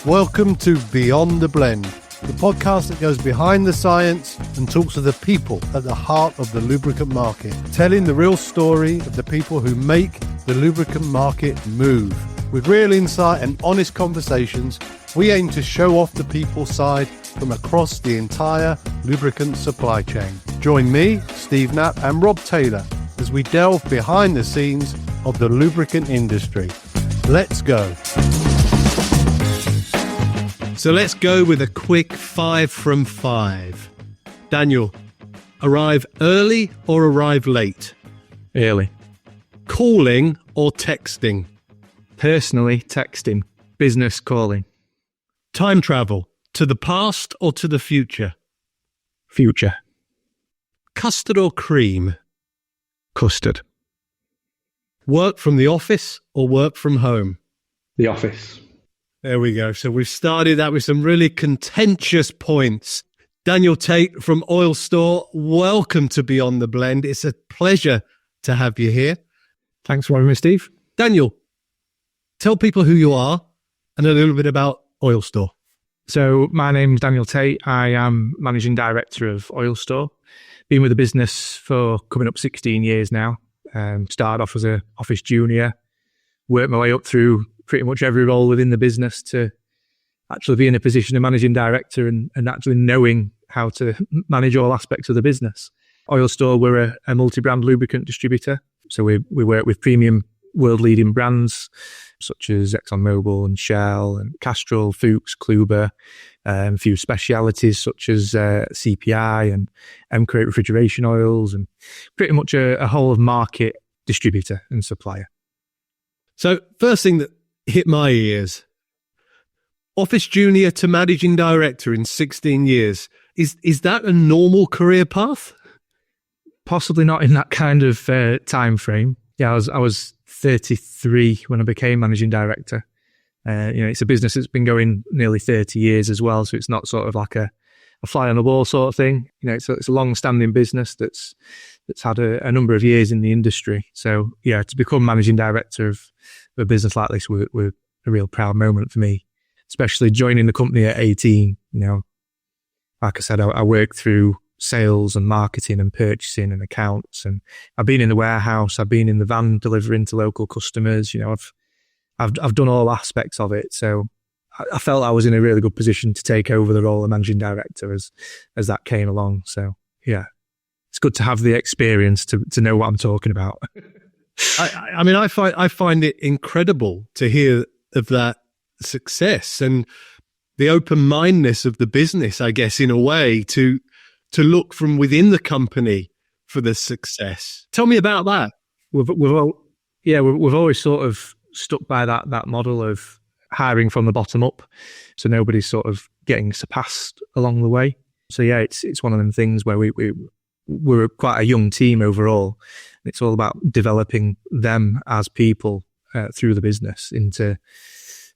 Welcome to Beyond the Blend, the podcast that goes behind the science and talks to the people at the heart of the lubricant market, telling the real story of the people who make the lubricant market move. With real insight and honest conversations, we aim to show off the people side from across the entire lubricant supply chain. Join me, Steve Knapp, and Rob Taylor as we delve behind the scenes of the lubricant industry. Let's go. So let's go with a quick 5 from 5. Daniel, arrive early or arrive late? Early. Calling or texting? Personally, texting. Business calling. Time travel, to the past or to the future? Future. Custard or cream? Custard. Work from the office or work from home? The office. There we go. So we've started that with some really contentious points. Daniel Tait from Oil Store, welcome to Beyond the Blend. It's a pleasure to have you here. Thanks for having me, Steve. Daniel, tell people who you are and a little bit about Oil Store. So my name's Daniel Tait. I am Managing Director of Oil Store. Been with the business for coming up 16 years now. Started off as an office junior, worked my way up through pretty much every role within the business to actually be in a position of managing director and actually knowing how to manage all aspects of the business. Oil Store, we're a multi-brand lubricant distributor. So we work with premium world-leading brands such as ExxonMobil and Shell and Castrol, Fuchs, Kluber, a few specialities such as CPI and M-Crate refrigeration oils, and pretty much a whole of market distributor and supplier. So first thing that hit my ears, office junior to managing director in 16 years. Is that a normal career path? Possibly not in that kind of time frame. Yeah, I was 33 when I became managing director. It's a business that's been going nearly 30 years as well, so it's not sort of like a fly on the wall sort of thing. It's a long-standing business that's had a number of years in the industry. So yeah, to become managing director of a business like this were a real proud moment for me, especially joining the company at 18. Like I said, I worked through sales and marketing and purchasing and accounts, and I've been in the warehouse, I've been in the van delivering to local customers. I've done all aspects of it. So I felt I was in a really good position to take over the role of managing director as that came along. So yeah, it's good to have the experience to know what I'm talking about. I find it incredible to hear of that success and the open-mindedness of the business, I guess, in a way, to look from within the company for the success. Tell me about that. We've always sort of stuck by that model of hiring from the bottom up, so nobody's sort of getting surpassed along the way. So yeah, it's one of them things where we're quite a young team overall. It's all about developing them as people through the business into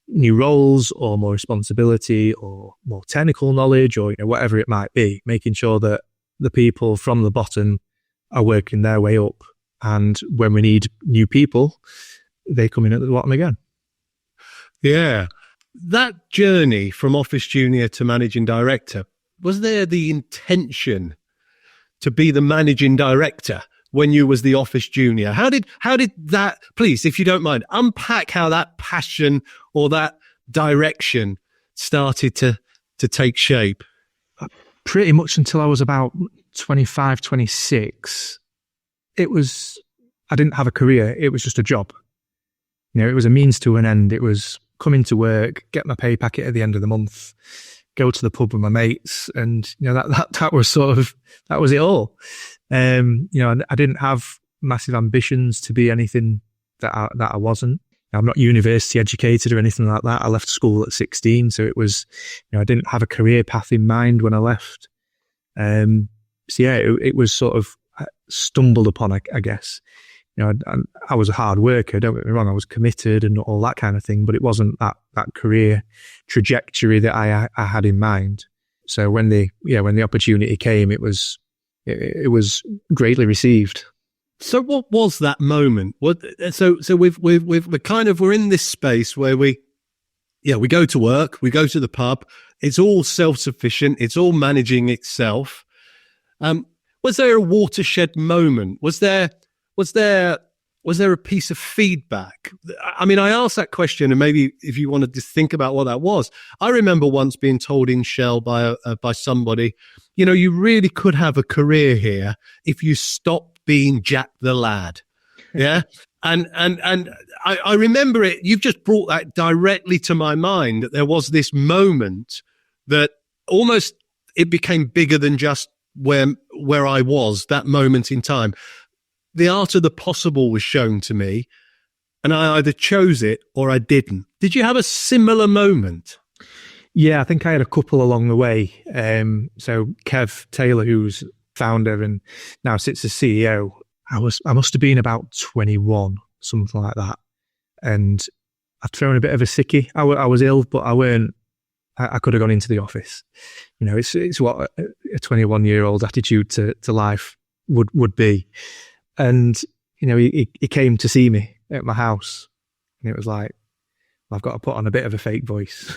new roles or more responsibility or more technical knowledge or whatever it might be, making sure that the people from the bottom are working their way up. And when we need new people, they come in at the bottom again. Yeah. That journey from office junior to managing director, was there the intention to be the managing director when you was the office junior? How did that, please, if you don't mind, unpack how that passion or that direction started to take shape? Pretty much until I was about 25, 26, I didn't have a career. It was just a job. It was a means to an end. It was come into work, get my pay packet at the end of the month, go to the pub with my mates, and that was it all. I didn't have massive ambitions to be anything that I wasn't. I'm not university educated or anything like that. I left school at 16, so it was, I didn't have a career path in mind when I left. It was sort of stumbled upon, I guess. I was a hard worker, don't get me wrong, I was committed and all that kind of thing, but it wasn't that career trajectory that I had in mind. So when the opportunity came, it was greatly received. So what was that moment? We're in this space where we yeah, we go to work, we go to the pub. It's all self-sufficient. It's all managing itself. Was there a watershed moment? Was there a piece of feedback? I mean, I asked that question, and maybe if you wanted to think about what that was, I remember once being told in Shell by somebody, you really could have a career here if you stopped being Jack the Lad. Yeah. And I remember it. You've just brought that directly to my mind, that there was this moment that almost it became bigger than just where I was, that moment in time. The art of the possible was shown to me, and I either chose it or I didn't. Did you have a similar moment? Yeah, I think I had a couple along the way. So Kev Taylor, who's founder and now sits as CEO, I must have been about 21, something like that. And I'd thrown a bit of a sickie. I was ill, but I could have gone into the office. It's what a 21-year-old attitude to life would be. And, he came to see me at my house, and it was like, I've got to put on a bit of a fake voice.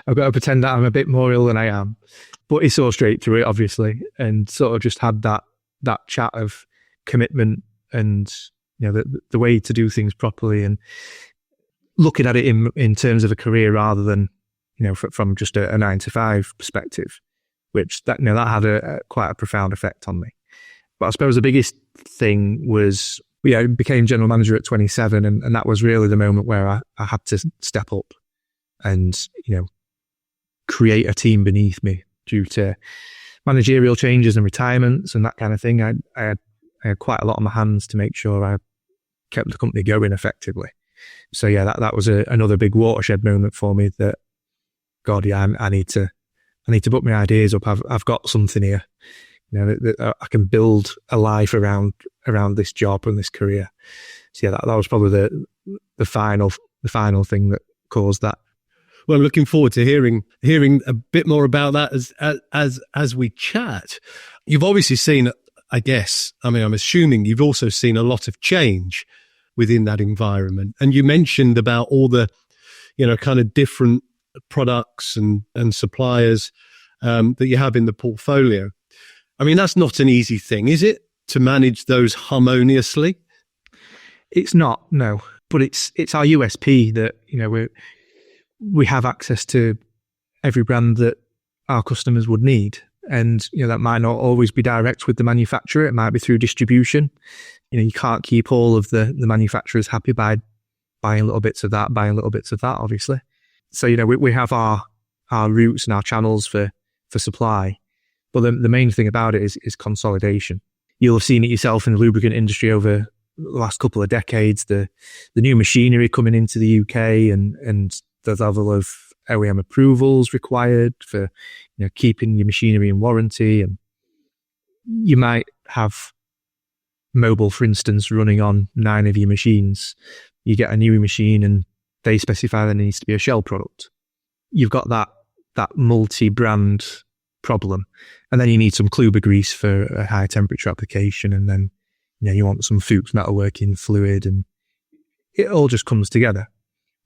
I've got to pretend that I'm a bit more ill than I am. But he saw straight through it, obviously, and sort of just had that chat of commitment and, the way to do things properly, and looking at it in terms of a career rather than, from just a 9-to-5 perspective, which that had quite a profound effect on me. But I suppose the biggest thing was, I became general manager at 27, and that was really the moment where I had to step up and, create a team beneath me due to managerial changes and retirements and that kind of thing. I had quite a lot on my hands to make sure I kept the company going effectively. So yeah, that was another big watershed moment for me that, God, yeah, I need to put my ideas up. I've got something here. That I can build a life around this job and this career. So yeah, that was probably the final thing that caused that. Well, I'm looking forward to hearing a bit more about that as we chat. You've obviously seen, I guess, I'm assuming you've also seen a lot of change within that environment. And you mentioned about all the, kind of different products and suppliers that you have in the portfolio. I mean, that's not an easy thing, is it, to manage those harmoniously? It's not, no. But it's our USP that, we have access to every brand that our customers would need. And, that might not always be direct with the manufacturer. It might be through distribution. You can't keep all of the manufacturers happy by buying little bits of that, obviously. So, we have our routes and our channels for supply. But the main thing about it is consolidation. You'll have seen it yourself in the lubricant industry over the last couple of decades, the new machinery coming into the UK and the level of OEM approvals required for keeping your machinery in warranty. And you might have Mobil, for instance, running on 9 of your machines. You get a new machine and they specify there needs to be a Shell product. You've got that multi-brand problem. And then you need some Kluber grease for a high temperature application. And then, you want some Fuchs metalworking fluid, and it all just comes together.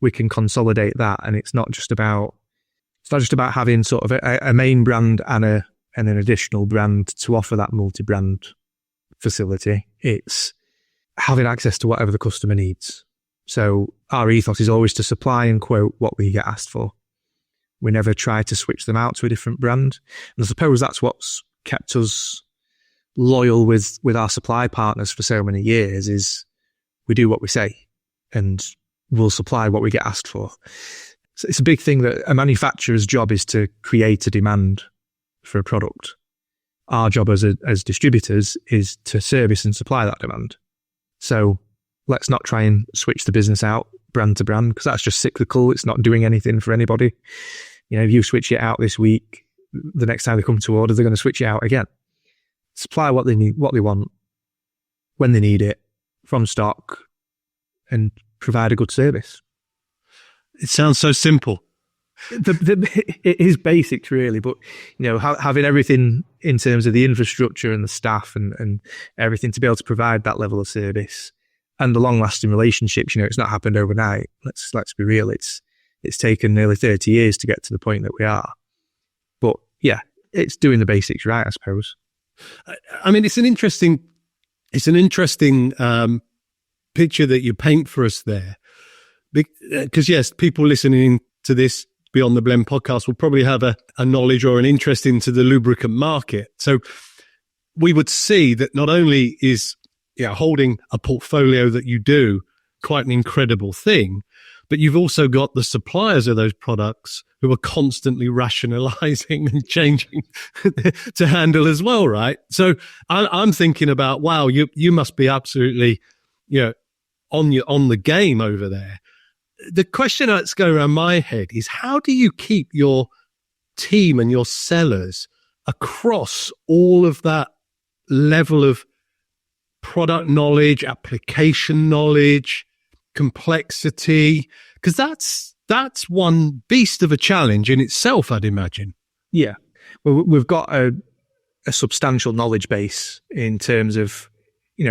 We can consolidate that. And it's not just about having sort of a main brand and an additional brand to offer that multi-brand facility. It's having access to whatever the customer needs. So our ethos is always to supply and quote what we get asked for. We never try to switch them out to a different brand. And I suppose that's what's kept us loyal with our supply partners for so many years, is we do what we say and we'll supply what we get asked for. So it's a big thing that a manufacturer's job is to create a demand for a product. Our job as distributors is to service and supply that demand. So let's not try and switch the business out brand to brand, because that's just cyclical. It's not doing anything for anybody. If you switch it out this week, the next time they come to order, they're going to switch it out again. Supply what they need, what they want, when they need it, from stock, and provide a good service. It sounds so simple. It is basics, really, but having everything in terms of the infrastructure and the staff and everything to be able to provide that level of service and the long-lasting relationships. It's not happened overnight. Let's be real. It's it's taken nearly 30 years to get to the point that we are. But yeah, it's doing the basics right, I suppose. I mean, it's an interesting picture that you paint for us there. Because yes, people listening to this Beyond the Blend podcast will probably have a knowledge or an interest into the lubricant market. So we would see that not only is holding a portfolio that you do quite an incredible thing, but you've also got the suppliers of those products who are constantly rationalizing and changing to handle as well, right? So I'm thinking about, wow, you must be absolutely, on the game over there. The question that's going around my head is, how do you keep your team and your sellers across all of that level of product knowledge, application knowledge, complexity? Because that's one beast of a challenge in itself, I'd imagine. Yeah. Well, we've got a substantial knowledge base in terms of,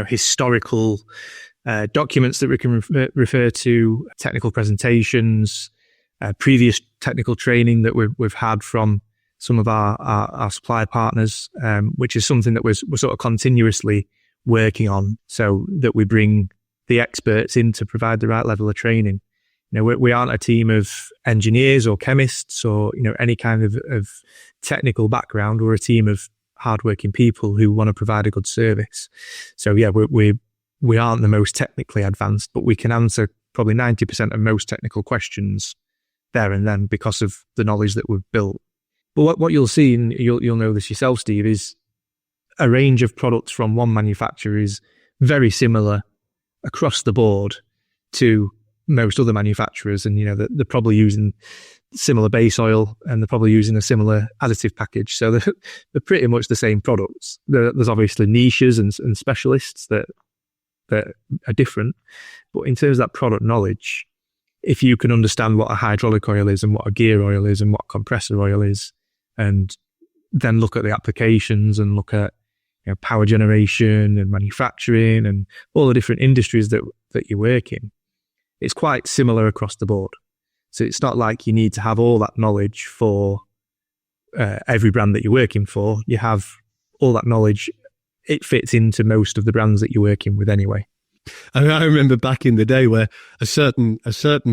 historical documents that we can refer to, technical presentations, previous technical training that we've had from some of our supply partners, which is something that we're sort of continuously working on, so that we bring the experts in to provide the right level of training. We aren't a team of engineers or chemists or any kind of technical background. We're a team of hardworking people who want to provide a good service. So yeah, we aren't the most technically advanced, but we can answer probably 90% of most technical questions there and then because of the knowledge that we've built. But what you'll see, and you'll know this yourself, Steve, is a range of products from one manufacturer is very similar across the board to most other manufacturers. And, they're probably using similar base oil and they're probably using a similar additive package. So they're pretty much the same products. There's obviously niches and specialists that are different. But in terms of that product knowledge, if you can understand what a hydraulic oil is and what a gear oil is and what compressor oil is, and then look at the applications and look at power generation and manufacturing and all the different industries that you work in, it's quite similar across the board. So it's not like you need to have all that knowledge for every brand that you're working for. You have all that knowledge. It fits into most of the brands that you're working with anyway. I remember back in the day where a certain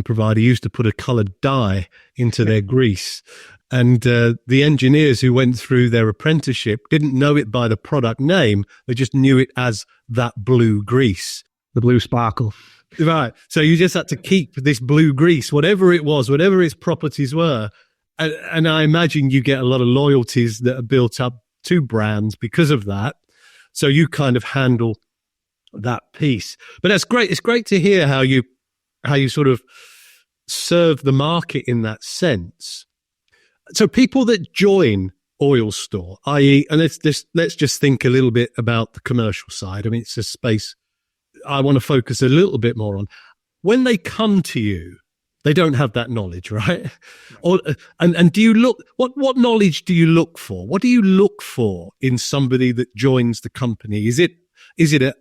provider used to put a coloured dye into their grease, and the engineers who went through their apprenticeship didn't know it by the product name; they just knew it as that blue grease, the blue sparkle. Right. So you just had to keep this blue grease, whatever it was, whatever its properties were, and I imagine you get a lot of loyalties that are built up to brands because of that. So you kind of handle that piece. But that's great. It's great to hear how you sort of serve the market in that sense. So people that join Oil Store, i.e., and let's just think a little bit about the commercial side. I mean, it's a space I want to focus a little bit more on. When they come to you, they don't have that knowledge, right? And do you look, what knowledge do you look for? What do you look for in somebody that joins the company? Is it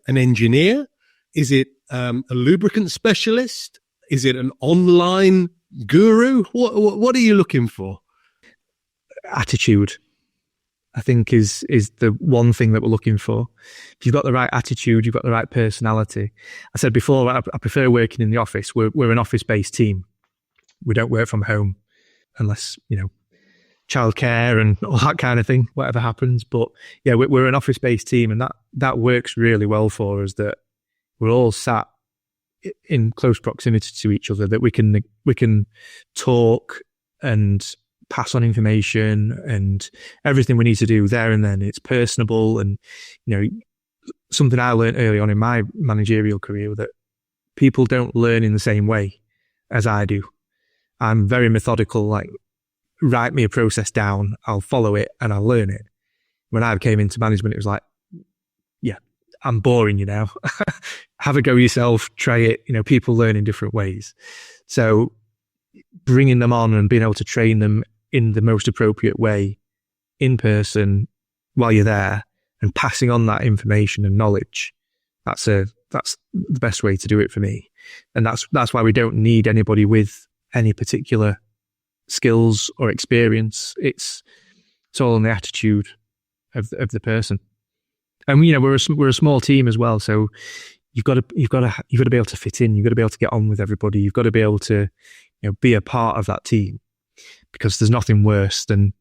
an engineer? Is it a lubricant specialist? Is it an online guru? What are you looking for? Attitude, I think, is the one thing that we're looking for. If you've got the right attitude, you've got the right personality. I said before, I prefer working in the office. We're an office-based team. We don't work from home unless, childcare and all that kind of thing, whatever happens. But yeah, we're an office-based team, and that works really well for us, that we're all sat in close proximity to each other, that we can talk and pass on information and everything we need to do there and then. It's personable, and something I learned early on in my managerial career, that people don't learn in the same way as I do. I'm very methodical, like, write me a process down, I'll follow it and I'll learn it. When I came into management, it was like, yeah, I'm boring you now. Have a go yourself, try it. People learn in different ways. So bringing them on and being able to train them in the most appropriate way in person while you're there, and passing on that information and knowledge, that's the best way to do it for me. And that's why we don't need anybody with any particular skills or experience. It's all in the attitude of the person. And we're a small team as well, so you've got to be able to fit in. You've got to be able to get on with everybody. You've got to be able to be a part of that team, because there's nothing worse than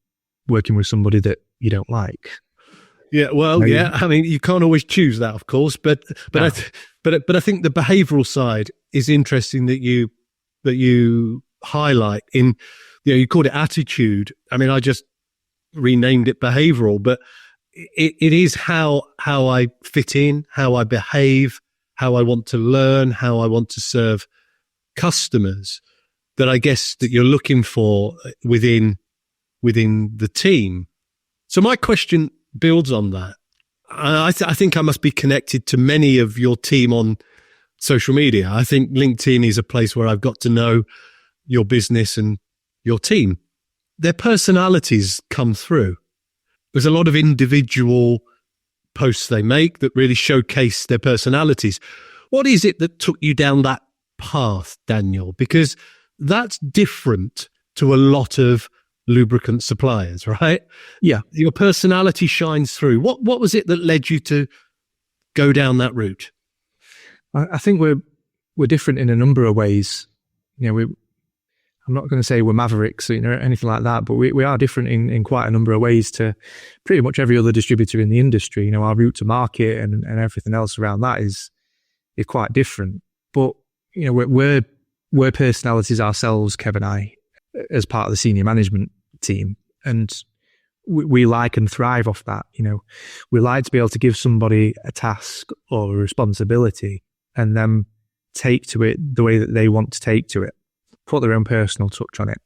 working with somebody that you don't like. Yeah, well, yeah. I mean, you can't always choose that, of course, but No. I think the behavioural side is interesting that you highlight in. You called it attitude. I mean, I just renamed it behavioural, but it is how I fit in, how I behave, how I want to learn, how I want to serve customers, that I guess that you're looking for within the team. So my question builds on that. I think I must be connected to many of your team on social media. I think LinkedIn is a place where I've got to know your business and your team. Their personalities come through. There's a lot of individual posts they make that really showcase their personalities. What is it that took you down that path, Daniel? Because that's different to a lot of lubricant suppliers, right? Yeah. Your personality shines through. What was it that led you to go down that route? I think we're different in a number of ways. I'm not going to say we're mavericks, or anything like that, but we are different in quite a number of ways to pretty much every other distributor in the industry. Our route to market and everything else around that is quite different. But we're personalities ourselves, Kev and I, as part of the senior management team, and we like and thrive off that. We like to be able to give somebody a task or a responsibility and then take to it the way that they want to take to it, put their own personal touch on it.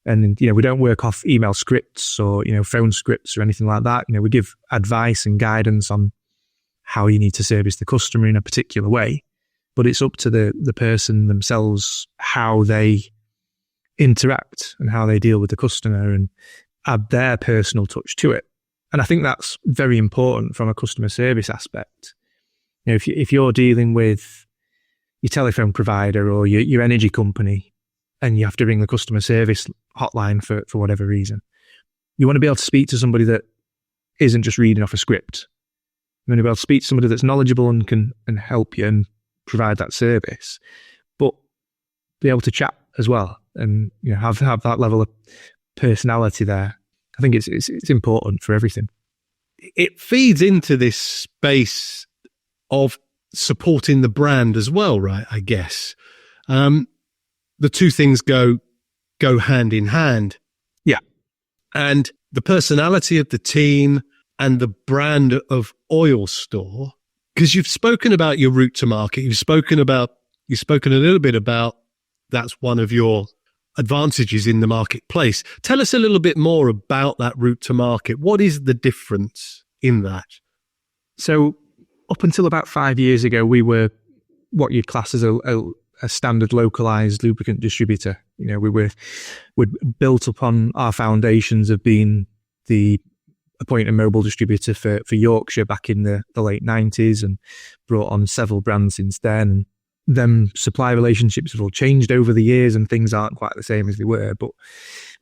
And, we don't work off email scripts or, phone scripts or anything like that. We give advice and guidance on how you need to service the customer in a particular way, but it's up to the person themselves, how they interact and how they deal with the customer and add their personal touch to it. And I think that's very important from a customer service aspect. If you're dealing with your telephone provider or your energy company, and you have to ring the customer service hotline for whatever reason, you want to be able to speak to somebody that isn't just reading off a script. You want to be able to speak to somebody that's knowledgeable and can help you and provide that service, but be able to chat as well and have that level of personality there. I think it's important for everything. It feeds into this space of supporting the brand as well, right? I guess. The two things go hand in hand. Yeah. And the personality of the team and the brand of Oil Store, because you've spoken about your route to market. You've spoken a little bit about that's one of your advantages in the marketplace. Tell us a little bit more about that route to market. What is the difference in that? So up until about 5 years ago, we were what you'd class as a standard localized lubricant distributor. We'd built upon our foundations of being the point and mobile distributor for Yorkshire back in the late 90s, and brought on several brands since then. Them supply relationships have all changed over the years and things aren't quite the same as they were. But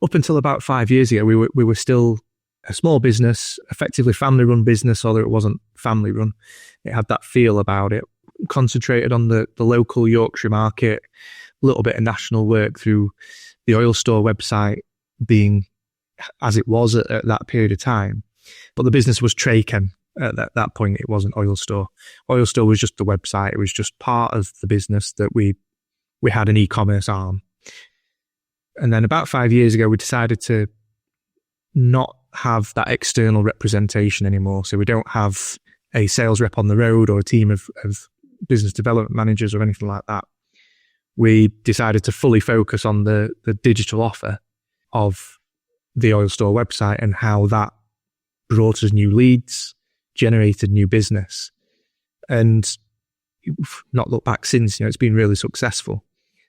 up until about 5 years ago, we were still a small business, effectively family run business, although it wasn't family run. It had that feel about it, concentrated on the local Yorkshire market, a little bit of national work through the Oil Store website being as it was at that period of time. But the business was Tait. At that point, it wasn't Oil Store. Oil Store was just the website. It was just part of the business that we had an e-commerce arm. And then about 5 years ago, we decided to not have that external representation anymore. So we don't have a sales rep on the road or a team of business development managers or anything like that. We decided to fully focus on the digital offer of the Oil Store website and how that brought us new leads, generated new business, and not looked back since. It's been really successful.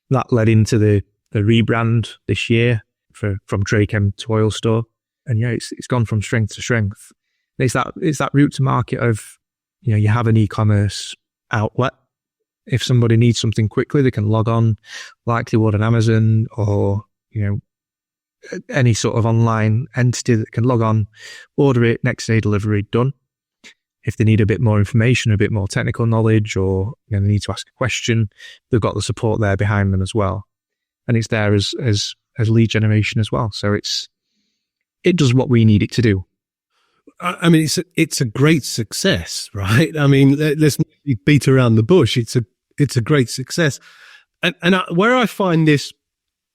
That led into the rebrand this year from Trachem to Oil Store, and it's gone from strength to strength. It's that route to market of you have an e-commerce outlet, If somebody needs something quickly, they can log on, like they would on Amazon or, any sort of online entity that can log on, order it, next day delivery, done. If they need a bit more information, a bit more technical knowledge, or they need to ask a question, they've got the support there behind them as well. And it's there as lead generation as well. So it does what we need it to do. I mean, it's a great success, right? I mean, let's not beat around the bush. It's a great success. And where I find this,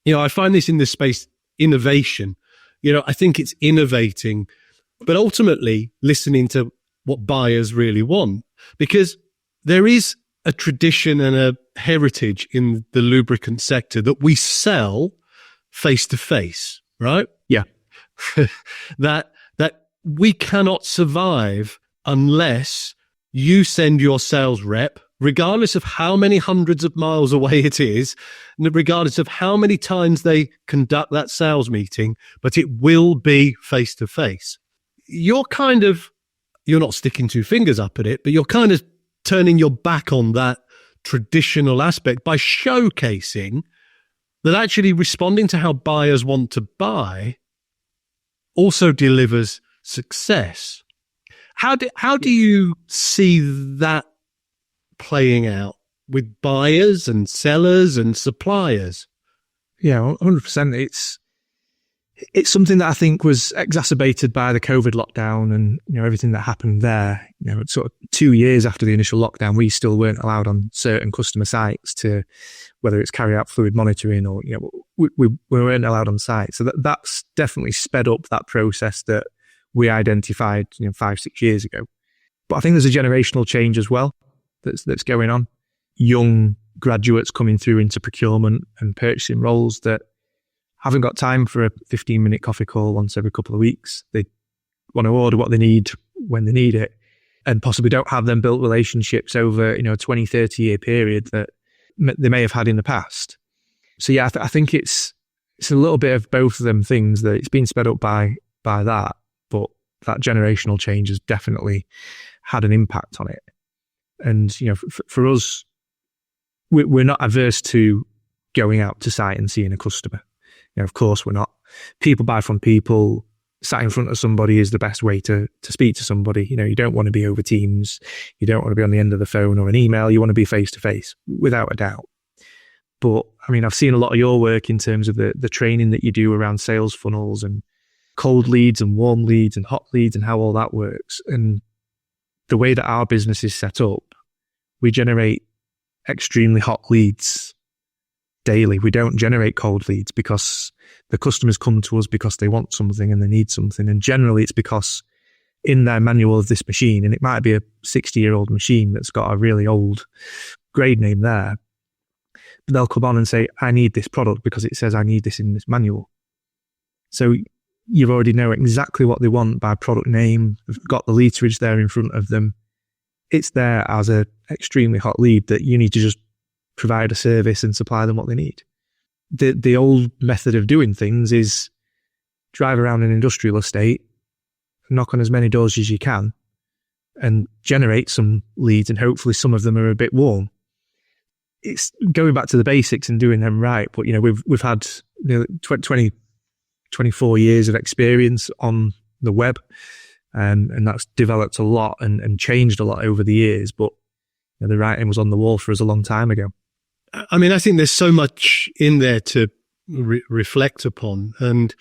I find this in the space innovation. I think it's innovating, but ultimately listening to what buyers really want, because there is a tradition and a heritage in the lubricant sector that we sell face to face, right? Yeah. that we cannot survive unless you send your sales rep, regardless of how many hundreds of miles away it is, and regardless of how many times they conduct that sales meeting, but it will be face to face. You're not sticking two fingers up at it, but you're kind of turning your back on that traditional aspect by showcasing that actually responding to how buyers want to buy also delivers success. How do you see that playing out with buyers and sellers and suppliers? Yeah, 100%. It's something that I think was exacerbated by the COVID lockdown and everything that happened there. Sort of 2 years after the initial lockdown, we still weren't allowed on certain customer sites to, whether it's carry out fluid monitoring or we weren't allowed on site. So that's definitely sped up that process that we identified 5-6 years ago. But I think there's a generational change as well that's going on. Young graduates coming through into procurement and purchasing roles that haven't got time for a 15-minute coffee call once every couple of weeks. They want to order what they need when they need it, and possibly don't have them built relationships over a 20-30 year period that they may have had in the past. So yeah, I think it's a little bit of both of them things, that it's been sped up by that, but that generational change has definitely had an impact on it. And for us, we're not averse to going out to site and seeing a customer. Of course we're not. People buy from people. Sat in front of somebody is the best way to speak to somebody. You don't want to be over Teams. You don't want to be on the end of the phone or an email. You want to be face to face, without a doubt. But I mean, I've seen a lot of your work in terms of the training that you do around sales funnels and cold leads and warm leads and hot leads and how all that works. And the way that our business is set up, we generate extremely hot leads daily. We don't generate cold leads because the customers come to us because they want something and they need something. And generally it's because in their manual of this machine, and it might be a 60-year-old machine that's got a really old grade name there, but they'll come on and say, I need this product because it says I need this in this manual. So you already know exactly what they want by product name. They've got the literage there in front of them. It's there as an extremely hot lead that you need to just provide a service and supply them what they need. The old method of doing things is drive around an industrial estate, knock on as many doors as you can, and generate some leads, and hopefully some of them are a bit warm. It's going back to the basics and doing them right. But we've had 24 years of experience on the web, and that's developed a lot and changed a lot over the years. But the writing was on the wall for us a long time ago. I mean, I think there's so much in there to reflect upon, and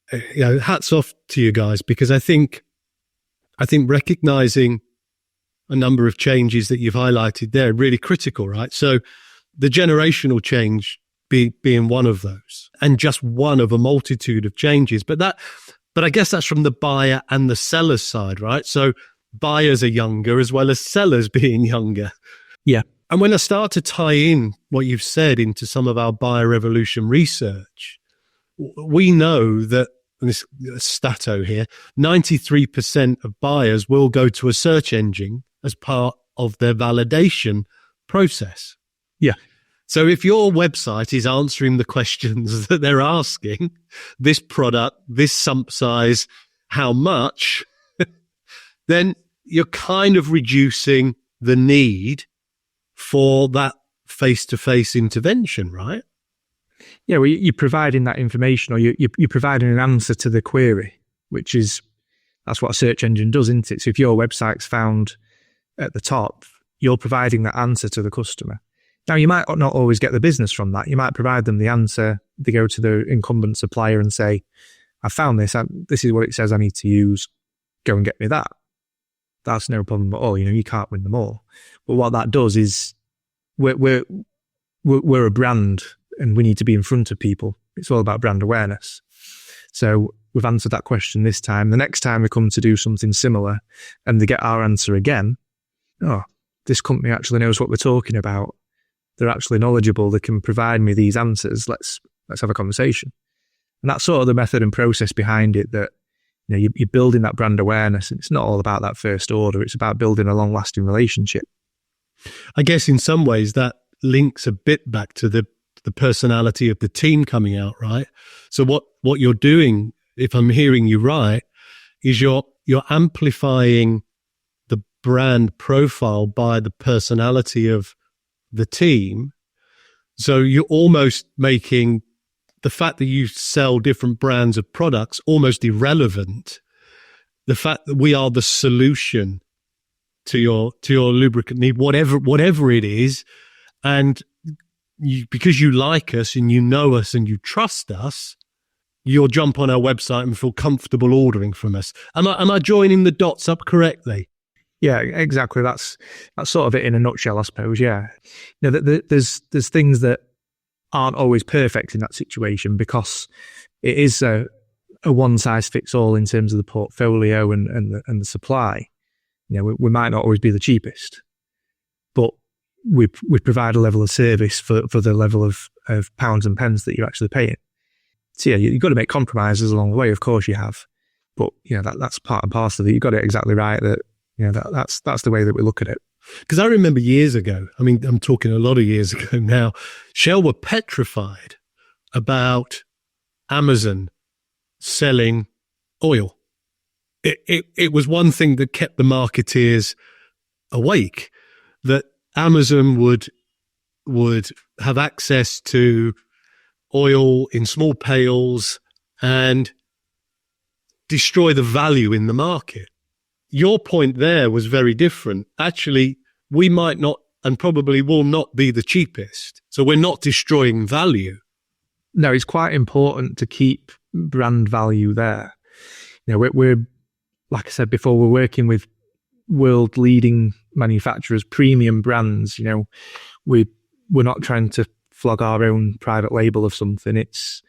hats off to you guys, because I think recognizing a number of changes that you've highlighted there are really critical, right? So the generational change being one of those, and just one of a multitude of changes. But I guess that's from the buyer and the seller's side, right? So buyers are younger as well as sellers being younger. Yeah. And when I start to tie in what you've said into some of our buyer revolution research, we know that, and this stato here, 93% of buyers will go to a search engine as part of their validation process. Yeah. So if your website is answering the questions that they're asking, this product, this sump size, how much, then you're kind of reducing the need for that face-to-face intervention, right? Yeah, well, you're providing that information, or you're providing an answer to the query, that's what a search engine does, isn't it? So if your website's found at the top, you're providing that answer to the customer. Now, you might not always get the business from that. You might provide them the answer. They go to the incumbent supplier and say, I found this. This is what it says I need to use. Go and get me that. That's no problem at all. You can't win them all. But what that does is we're a brand and we need to be in front of people. It's all about brand awareness. So we've answered that question this time. The next time they come to do something similar and they get our answer again, oh, this company actually knows what we're talking about. They're actually knowledgeable. They can provide me these answers. Let's have a conversation. And that's sort of the method and process behind it, that you're building that brand awareness. It's not all about that first order. It's about building a long-lasting relationship. I guess in some ways that links a bit back to the personality of the team coming out, right? So what you're doing, if I'm hearing you right, is you're amplifying the brand profile by the personality of the team. So you're almost making the fact that you sell different brands of products almost irrelevant. The fact that we are the solution to your lubricant need, whatever it is, and because you like us and you know us and you trust us, you'll jump on our website and feel comfortable ordering from us. Am I joining the dots up correctly? Yeah, exactly. That's sort of it in a nutshell, I suppose. Yeah, there's things that aren't always perfect in that situation, because it is a one size fits all in terms of the portfolio and the supply. We might not always be the cheapest, but we provide a level of service for the level of pounds and pence that you're actually paying. So yeah, you've got to make compromises along the way. Of course you have, but that's part and parcel of it. You've got it exactly right. That's the way that we look at it. Because I remember years ago, I mean, I'm talking a lot of years ago now, Shell were petrified about Amazon selling oil. It was one thing that kept the marketeers awake, that Amazon would have access to oil in small pails and destroy the value in the market. Your point there was very different. Actually, we might not and probably will not be the cheapest. So we're not destroying value. No, it's quite important to keep brand value there. We're like I said before, we're working with world leading manufacturers, premium brands. We're not trying to flog our own private label of something. It's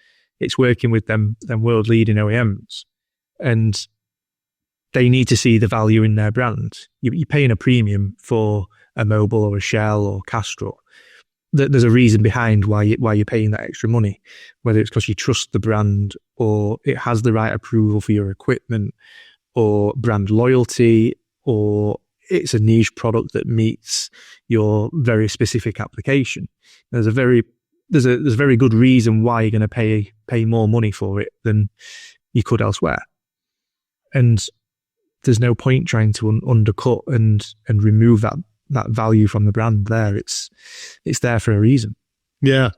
working with them world leading OEMs, and they need to see the value in their brand. You're paying a premium for a Mobil or a Shell or Castrol. There's a reason behind why you're paying that extra money, whether it's because you trust the brand, or it has the right approval for your equipment, or brand loyalty, or it's a niche product that meets your very specific application. There's a very good reason why you're going to pay more money for it than you could elsewhere. And there's no point trying to undercut and remove that value from the brand there. It's there for a reason. Yeah.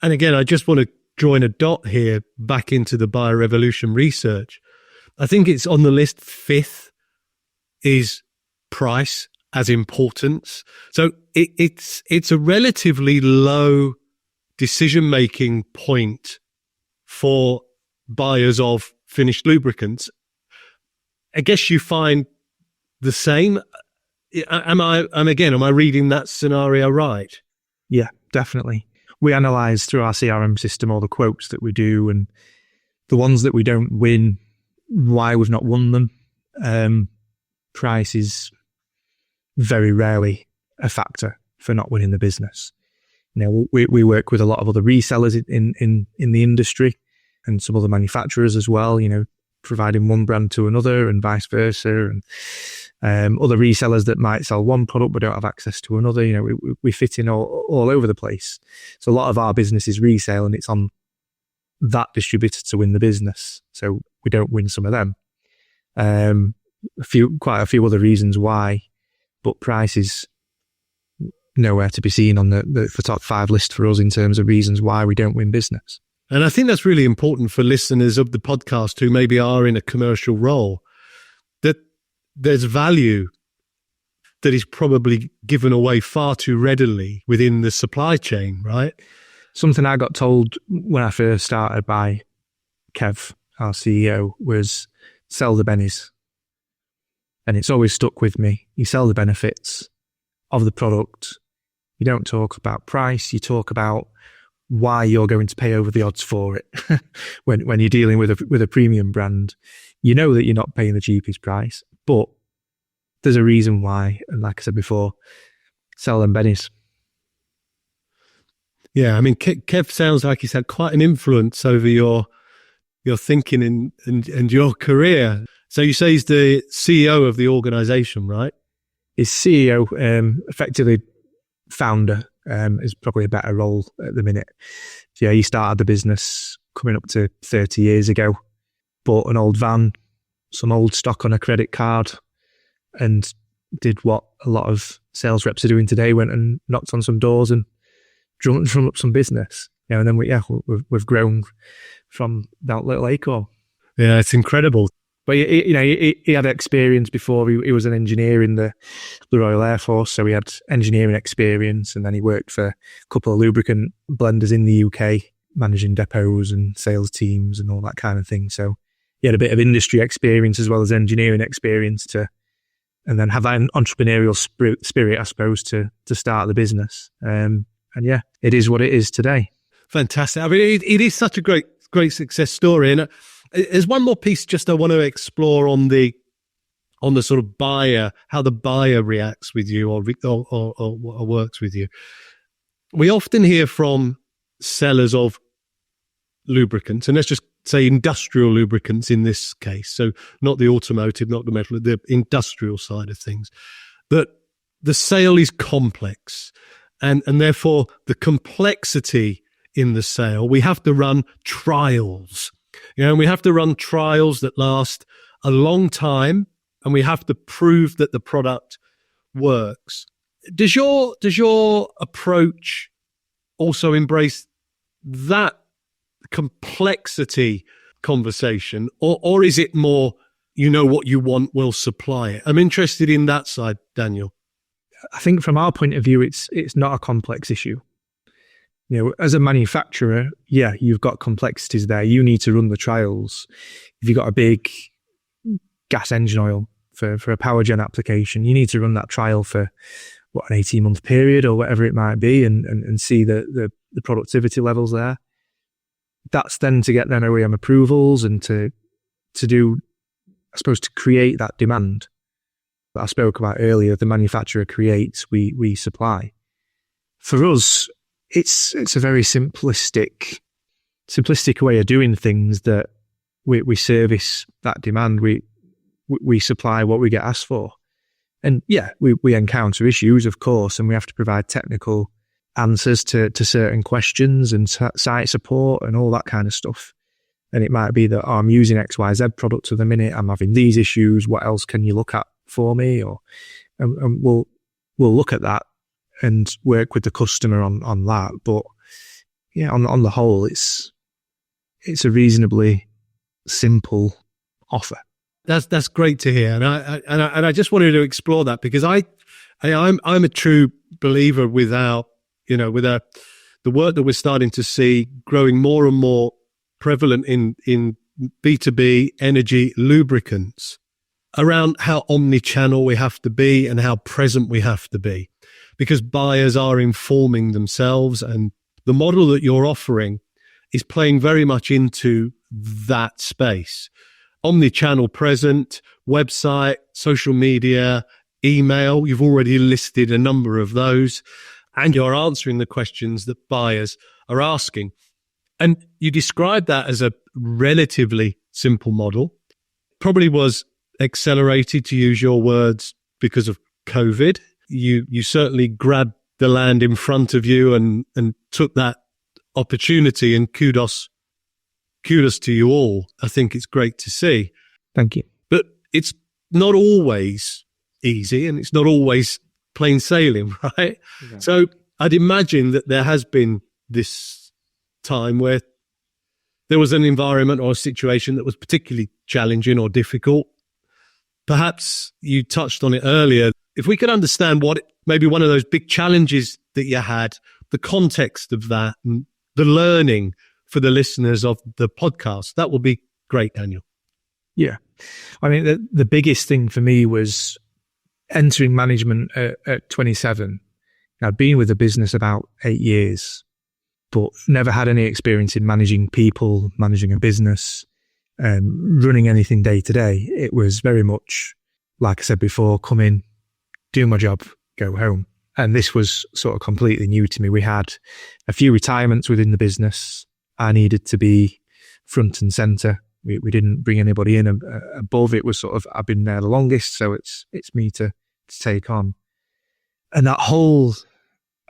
And again, I just want to join a dot here back into the biorevolution research. I think it's on the list. 5th is price as importance. So it's a relatively low decision-making point for buyers of finished lubricants. I guess you find the same. Am I reading that scenario right? Yeah, definitely. We analyze through our CRM system all the quotes that we do, and the ones that we don't win, why we've not won them. Price is very rarely a factor for not winning the business. We work with a lot of other resellers in the industry, and some other manufacturers as well, providing one brand to another and vice versa, and other resellers that might sell one product but don't have access to another. We fit in all over the place. So a lot of our business is resale, and it's on that distributor to win the business. So we don't win some of them. Quite a few other reasons why, but price is nowhere to be seen on the top 5 list for us in terms of reasons why we don't win business. And I think that's really important for listeners of the podcast who maybe are in a commercial role, that there's value that is probably given away far too readily within the supply chain, right? Something I got told when I first started by Kev, our CEO, was sell the bennies. And it's always stuck with me. You sell the benefits of the product. You don't talk about price. You talk about why you're going to pay over the odds for it. when you're dealing with a premium brand, you know that you're not paying the cheapest price, but there's a reason why. And like I said before, sell them bennies. Yeah, I mean, Kev sounds like he's had quite an influence over your thinking and your career. So you say he's the CEO of the organisation, right? He's CEO, effectively founder, is probably a better role at the minute. So yeah, he started the business coming up to 30 years ago, bought an old van, some old stock on a credit card, and did what a lot of sales reps are doing today, went and knocked on some doors and drum up some business. You know, and then we've grown from that little acorn. Yeah, it's incredible. But he had experience before. He was an engineer in the Royal Air Force, so he had engineering experience, and then he worked for a couple of lubricant blenders in the UK, managing depots and sales teams and all that kind of thing. So he had a bit of industry experience as well as engineering experience and then have that entrepreneurial spirit, I suppose, to start the business. And yeah, it is what it is today. Fantastic. I mean, it is such a great success story. And there's one more piece just I want to explore on the sort of buyer, how the buyer reacts with you or works with you. We often hear from sellers of lubricants, and let's just say industrial lubricants in this case, so not the automotive, not the metal, the industrial side of things, that the sale is complex, and therefore the complexity in the sale, we have to run trials. And we have to run trials that last a long time, and we have to prove that the product works. Does your approach also embrace that complexity conversation, or is it more, you know what you want, we'll supply it? I'm interested in that side, Daniel. I think from our point of view, it's not a complex issue. You know, as a manufacturer, yeah, you've got complexities there. You need to run the trials. If you've got a big gas engine oil for a power gen application, you need to run that trial for an 18-month period or whatever it might be, and see the productivity levels there. That's then to get then OEM approvals and to do, I suppose, to create that demand that I spoke about earlier. The manufacturer creates, we supply. For us, it's a very simplistic way of doing things, that we service that demand. We supply what we get asked for. And yeah, we encounter issues, of course, and we have to provide technical answers to certain questions and site support and all that kind of stuff. And it might be that, I'm using XYZ product at the minute, I'm having these issues, what else can you look at for me? And we'll look at that and work with the customer on that. But yeah, on the whole, it's a reasonably simple offer. That's great to hear, and I just wanted to explore that, because I'm a true believer with the work that we're starting to see growing more and more prevalent in B2B energy lubricants, around how omni-channel we have to be and how present we have to be, because buyers are informing themselves, and the model that you're offering is playing very much into that space. Omni-channel present, website, social media, email, you've already listed a number of those, and you're answering the questions that buyers are asking. And you described that as a relatively simple model. Probably was accelerated, to use your words, because of COVID. You certainly grabbed the land in front of you and took that opportunity, and kudos to you all. I think it's great to see. Thank you. But it's not always easy, and it's not always plain sailing, right? Yeah. So I'd imagine that there has been this time where there was an environment or a situation that was particularly challenging or difficult. Perhaps you touched on it earlier. If we could understand maybe one of those big challenges that you had, the context of that, and the learning for the listeners of the podcast, that would be great, Daniel. Yeah. I mean, the biggest thing for me was entering management at 27. I'd been with the business about 8 years, but never had any experience in managing people, managing a business, running anything day to day. It was very much, like I said before, come in, do my job, go home. And this was sort of completely new to me. We had a few retirements within the business. I needed to be front and centre. We didn't bring anybody in above. It was sort of, I've been there the longest, so it's me to take on. And that whole,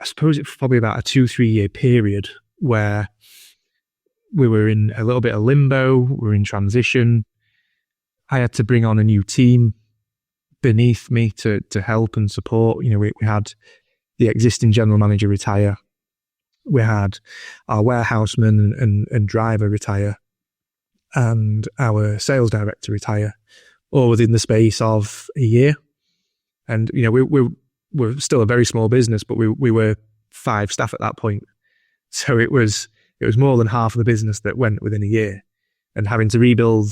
I suppose it's probably about a 2-3 year period where we were in a little bit of limbo, we were in transition. I had to bring on a new team beneath me to help and support. You know, we had the existing general manager retire. We had our warehouseman and driver retire, and our sales director retire, all within the space of a year. And, you know, we're still a very small business, but we were 5 staff at that point. So it was more than half of the business that went within a year. And having to rebuild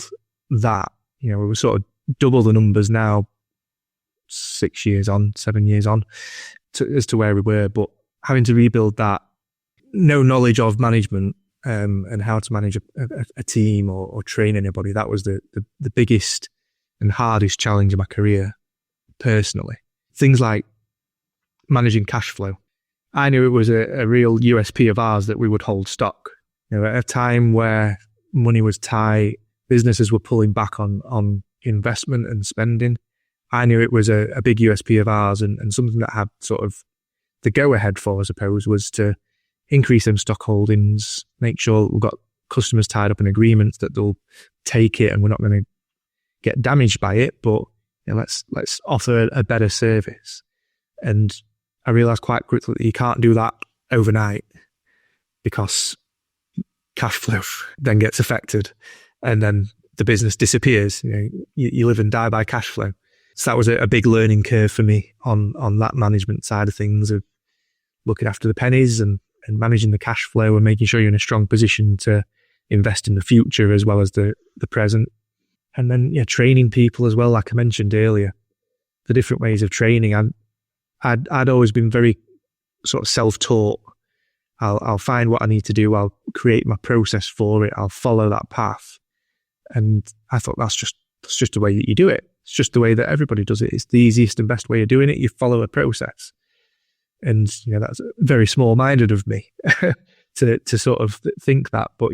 that, you know, we were sort of double the numbers now, 7 years on, as to where we were. But having to rebuild that, no knowledge of management and how to manage a team or train anybody, that was the biggest and hardest challenge of my career personally. Things like managing cash flow. I knew it was a real USP of ours that we would hold stock. You know, at a time where money was tight, businesses were pulling back on investment and spending. I knew it was a big USP of ours, and something that had sort of the go-ahead for, I suppose, was to increase them stock holdings, make sure we've got customers tied up in agreements that they'll take it and we're not going to get damaged by it, but you know, let's offer a better service. And I realised quite quickly that you can't do that overnight, because cash flow then gets affected and then the business disappears. You know, you live and die by cash flow. So that was a big learning curve for me on that management side of things, of looking after the pennies and managing the cash flow and making sure you're in a strong position to invest in the future as well as the present. And then, training people as well, like I mentioned earlier, the different ways of training. I'd always been very sort of self-taught. I'll find what I need to do. I'll create my process for it. I'll follow that path. And I thought that's just the way that you do it. It's just the way that everybody does it. It's the easiest and best way of doing it. You follow a process. And, that's very small-minded of me to sort of think that, but,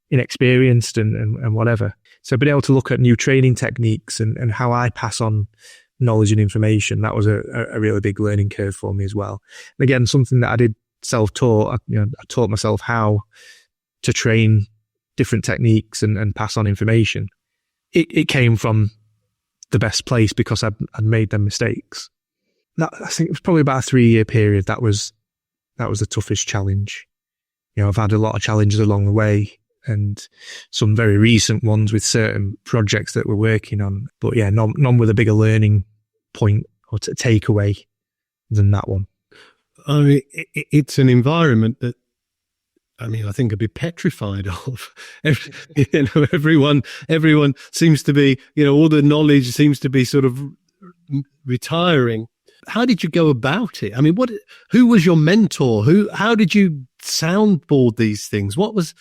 inexperienced and whatever. So being able to look at new training techniques and how I pass on knowledge and information, that was a really big learning curve for me as well. And again, something that I did self-taught. I taught myself how to train different techniques and pass on information. It came from the best place because I'd made them mistakes. I think it was probably about a 3-year period. That was the toughest challenge. I've had a lot of challenges along the way, and some very recent ones with certain projects that we're working on. But none with a bigger learning point or takeaway than that one. I mean, it's an environment that, I think I'd be petrified of. Everyone seems to be, all the knowledge seems to be sort of retiring. How did you go about it? Who was your mentor? How did you soundboard these things? What was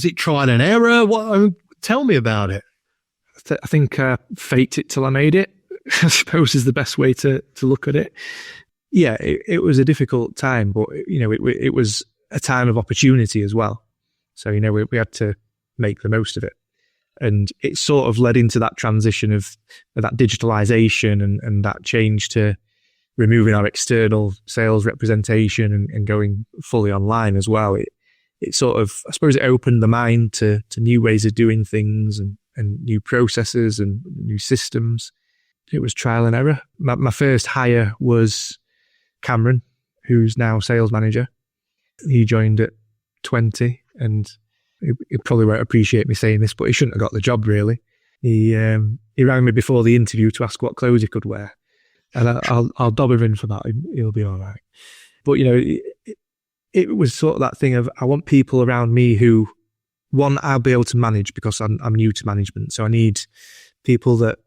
it trial and error? Tell me about it. I think faked it till I made it, I suppose, is the best way to look at it. Yeah, it was a difficult time, but it was a time of opportunity as well. So we had to make the most of it, and it sort of led into that transition of that digitalisation and that change to removing our external sales representation and going fully online as well. It sort of, I suppose, it opened the mind to new ways of doing things and new processes and new systems. trial and error. My first hire was Cameron, who's now sales manager. He joined at 20, and he probably won't appreciate me saying this, but he shouldn't have got the job, really. He rang me before the interview to ask what clothes he could wear, and I'll dob him in for that. He'll be all right. But, you know, it was sort of that thing of, I want people around me who, one, I'll be able to manage because I'm new to management. So I need people that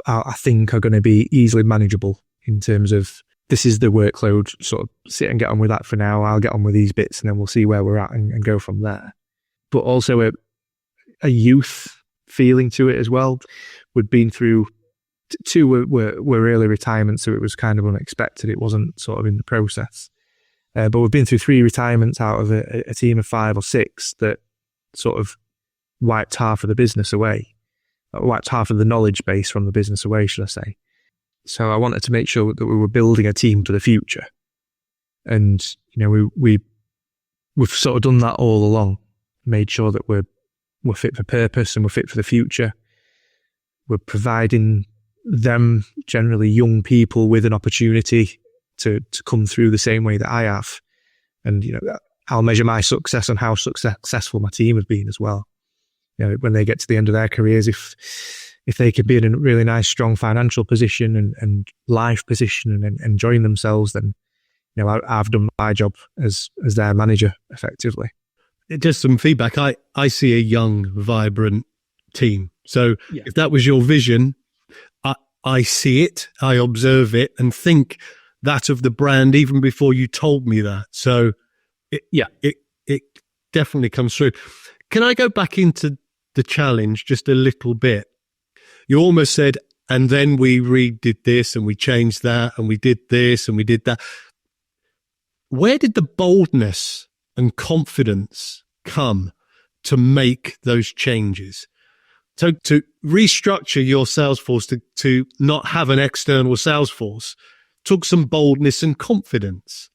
I think are going to be easily manageable in terms of, this is the workload, sort of sit and get on with that for now. I'll get on with these bits and then we'll see where we're at and go from there. But also a youth feeling to it as well. We'd been through, two were early retirements, so it was kind of unexpected. It wasn't sort of in the process. But we've been through 3 retirements out of a team of 5 or 6 that sort of wiped half of the business away, wiped half of the knowledge base from the business away, should I say. So I wanted to make sure that we were building a team for the future. And, you know, we've sort of done that all along, made sure that we're fit for purpose and we're fit for the future. We're providing them, generally young people, with an opportunity to come through the same way that I have. And, you know, I'll measure my success on how successful my team have been as well. You know, when they get to the end of their careers, if they could be in a really nice, strong financial position and life position and enjoying themselves, then, you know, I've done my job as their manager effectively. Just some feedback. I see a young, vibrant team. So if that was your vision, I see it, I observe it, and think that of the brand even before you told me that. So it definitely comes through. Can I go back into the challenge just a little bit? You almost said, and then we redid this and we changed that and we did this and we did that. Where did the boldness and confidence come to make those changes? So to restructure your sales force to not have an external sales force took some boldness and confidence.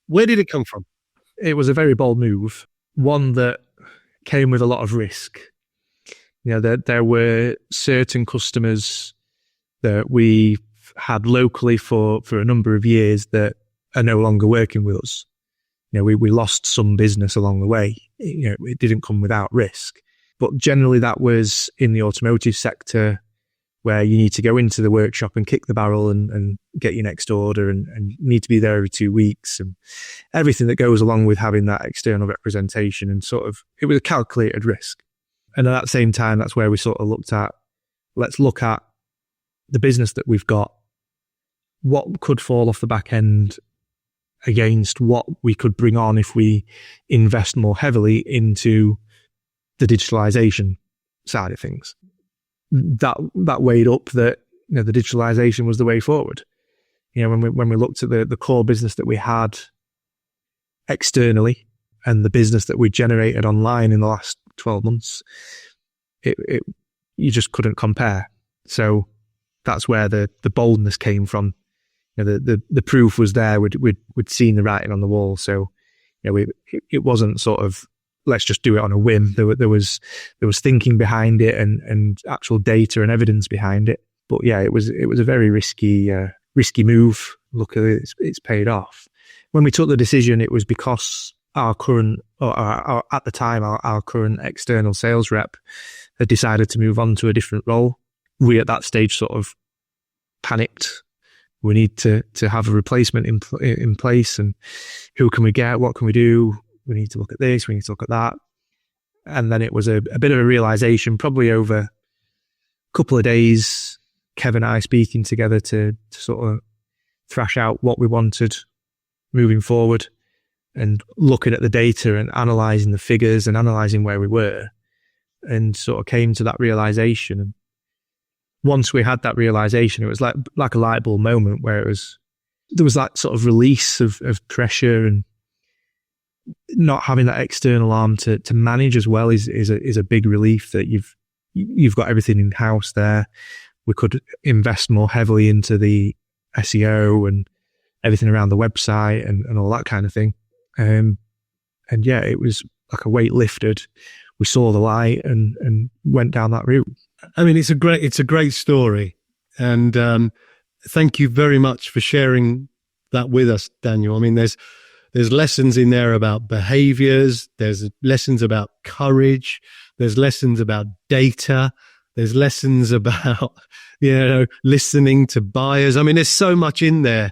Where did it come from? It was a very bold move, one that came with a lot of risk. You know, there were certain customers that we had locally for a number of years that are no longer working with us. You know, we lost some business along the way. You know, it didn't come without risk. But generally that was in the automotive sector, where you need to go into the workshop and kick the barrel and get your next order and need to be there every 2 weeks and everything that goes along with having that external representation. And sort of, it was a calculated risk. And at that same time, that's where we sort of looked at, let's look at the business that we've got, what could fall off the back end against what we could bring on if we invest more heavily into the digitalisation side of things. That weighed up that, you know, the digitalisation was the way forward. You know, when we looked at the core business that we had externally and the business that we generated online in the last 12 months, you just couldn't compare. So that's where the boldness came from. You know, the proof was there. We'd seen the writing on the wall. So, you know, it wasn't sort of, let's just do it on a whim. There was thinking behind it and actual data and evidence behind it. But yeah, it was a very risky move. Luckily, it's paid off. When we took the decision, it was because our current external sales rep had decided to move on to a different role. We at that stage sort of panicked. We need to have a replacement in place, and who can we get? What can we do? We need to look at this, we need to look at that. And then it was a bit of a realization, probably over a couple of days, Kev and I speaking together to sort of thrash out what we wanted moving forward and looking at the data and analysing the figures and analysing where we were, and sort of came to that realization. And once we had that realization, it was like a light bulb moment where there was that sort of release of pressure, and not having that external arm to manage as well is a big relief that you've got everything in house there. We could invest more heavily into the SEO and everything around the website and all that kind of thing. And yeah, it was like a weight lifted. We saw the light and went down that route. I mean, it's a great story. And thank you very much for sharing that with us, Daniel. I mean, there's lessons in there about behaviors. There's lessons about courage. There's lessons about data. There's lessons about, listening to buyers. I mean, there's so much in there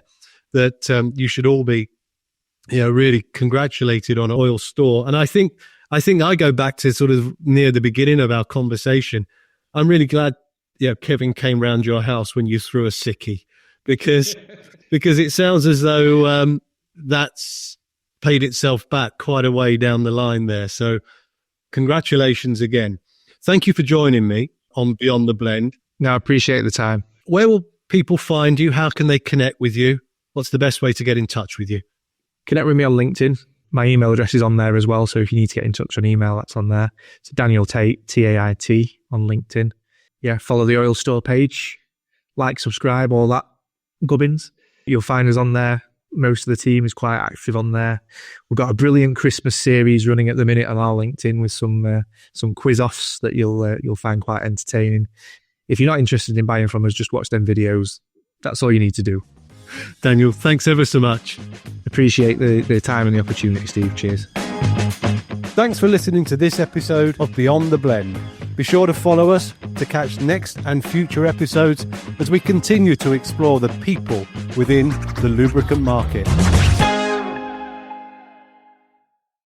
that you should all be, really congratulated on Oil Store. And I think I go back to sort of near the beginning of our conversation. I'm really glad, Kevin came round your house when you threw a sickie, because it sounds as though that's paid itself back quite a way down the line there. So congratulations again. Thank you for joining me on Beyond the Blend. No, I appreciate the time. Where will people find you? How can they connect with you? What's the best way to get in touch with you? Connect with me on LinkedIn. My email address is on there as well. So if you need to get in touch on email, that's on there. It's Daniel Tait, Tait on LinkedIn. Yeah, follow the Oil Store page. Like, subscribe, all that gubbins. You'll find us on there. Most of the team is quite active on there. We've got a brilliant Christmas series running at the minute on our LinkedIn with some quiz-offs that you'll find quite entertaining. If you're not interested in buying from us, just watch them videos. That's all you need to do. Daniel, thanks ever so much. Appreciate the time and the opportunity, Steve. Cheers. Thanks for listening to this episode of Beyond the Blend. Be sure to follow us to catch next and future episodes as we continue to explore the people within the lubricant market.